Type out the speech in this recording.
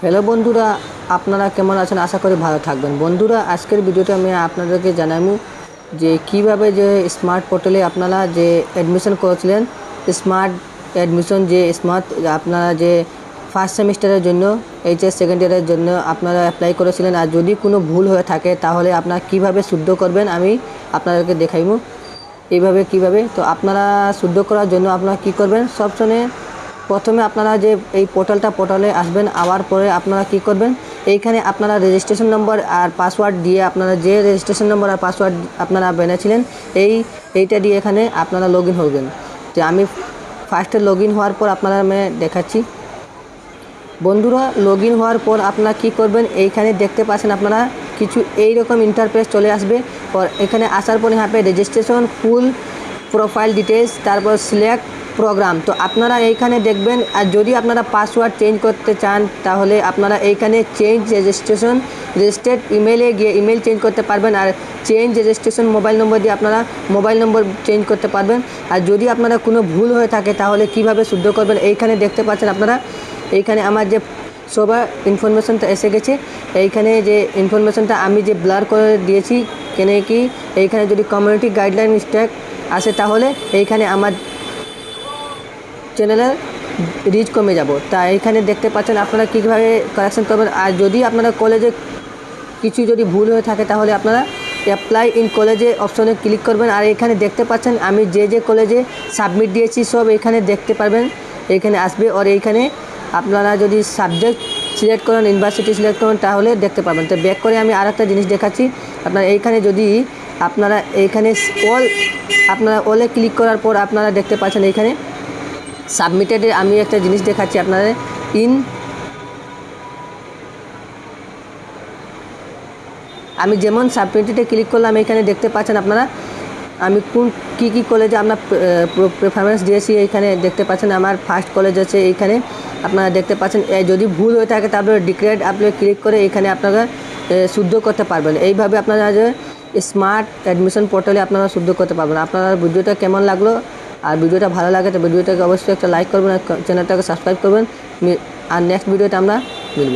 Hello বন্ধুরা, আপনারা কেমন আছেন? আশা করি ভালো থাকবেন। বন্ধুরা, আজকের ভিডিওতে আমি আপনাদেরকে জানাবো যে কিভাবে যে স্মার্ট পোর্টালে আপনারা যে অ্যাডমিশন করেছিলেন, স্মার্ট অ্যাডমিশন যে স্মার্ট আপনারা যে ফার্স্ট সেমিস্টারের জন্য এইচএস সেকেন্ড ইয়ারের জন্য আপনারা অ্যাপ্লাই করেছিলেন, আর যদি কোনো ভুল হয়ে থাকে তাহলে আপনারা কিভাবে শুদ্ধ করবেন আমি আপনাদেরকে দেখাইব। এইভাবে কিভাবে তো আপনারা শুদ্ধ করার জন্য আপনারা কি করবেন, সবসময় প্রথমে আপনারা যে এই পোর্টালে আসবেন। আবার পরে আপনারা কি করবেন, এইখানে আপনারা রেজিস্ট্রেশন নম্বর আর পাসওয়ার্ড দিয়ে আপনারা যে রেজিস্ট্রেশন নম্বর আর পাসওয়ার্ড আপনারা বেনেছিলেন এইটা দিয়ে এখানে আপনারা লগ ইন হবেন। তো আমি ফার্স্টে লগ ইন হওয়ার পর আপনারা আমি দেখাচ্ছি। বন্ধুরা, লগ ইন হওয়ার পর আপনারা কি করবেন, এইখানে দেখতে পাচ্ছেন আপনারা কিছু এইরকম ইন্টারফেস চলে আসবে। আর এখানে আসার পর यहाँ पे রেজিস্ট্রেশন ফুল প্রোফাইল ডিটেলস, তারপর সিলেক্ট প্রোগ্রাম। তো আপনারা এইখানে দেখবেন, আর যদি আপনারা পাসওয়ার্ড চেঞ্জ করতে চান তাহলে আপনারা এইখানে চেঞ্জ রেজিস্ট্রেশন রেজিস্টার্ড ইমেলে গিয়ে ইমেল চেঞ্জ করতে পারবেন, আর চেঞ্জ রেজিস্ট্রেশন মোবাইল নম্বর দিয়ে আপনারা মোবাইল নম্বর চেঞ্জ করতে পারবেন। আর যদি আপনারা কোনো ভুল হয়ে থাকে তাহলে কিভাবে শুদ্ধ করবেন, এইখানে দেখতে পাচ্ছেন আপনারা। এইখানে আমার যে সবার ইনফরমেশনটা এসে গেছে। এইখানে যে ইনফরমেশনটা আমি যে ব্লার করে দিয়েছি, কেন কি এইখানে যদি কমিউনিটি গাইডলাইন মিস্টেক আসে তাহলে এইখানে আমার চ্যানেলের রিচ কমে যাব। তা এইখানে দেখতে পাচ্ছেন আপনারা কীভাবে কারেকশন করবেন। আর যদি আপনারা কলেজে কিছু যদি ভুল হয়ে থাকে তাহলে আপনারা অ্যাপ্লাই ইন কলেজে অপশনে ক্লিক করবেন। আর এখানে দেখতে পাচ্ছেন আমি যে কলেজে সাবমিট দিয়েছি সব এখানে দেখতে পারবেন, এইখানে আসবে। আর এইখানে আপনারা যদি সাবজেক্ট সিলেক্ট করেন, ইউনিভার্সিটি সিলেক্ট করেন তাহলে দেখতে পাবেন। তো ব্যাক করে আমি আরেকটা জিনিস দেখাচ্ছি। আপনারা এইখানে যদি আপনারা এইখানে অলে ক্লিক করার পর আপনারা দেখতে পাচ্ছেন এইখানে সাবমিটেডে আমি একটা জিনিস দেখাচ্ছি আপনাদের। আমি যেমন সাবমিটেডে ক্লিক করলাম, এখানে দেখতে পাচ্ছেন আপনারা আমি কী কলেজে আপনার প্রেফারেন্স দিয়েছি। এইখানে দেখতে পাচ্ছেন আমার ফার্স্ট কলেজ আছে। এইখানে আপনারা দেখতে পাচ্ছেন যদি ভুল হয়ে থাকে তারপরে ডিক্লেয়ার্ড আপনি ক্লিক করে এইখানে আপনারা শুদ্ধ করতে পারবেন। এইভাবে আপনারা যে স্মার্ট অ্যাডমিশন পোর্টালে আপনারা শুদ্ধ করতে পারবেন। আপনারা ভিডিওটা কেমন লাগলো, আর ভিডিওটা ভালো লাগে তো ভিডিওটাকে অবশ্যই একটা লাইক করবেন, আর চ্যানেলটাকে সাবস্ক্রাইব করবেন। আর নেক্সট ভিডিওতে আমরা মিলব।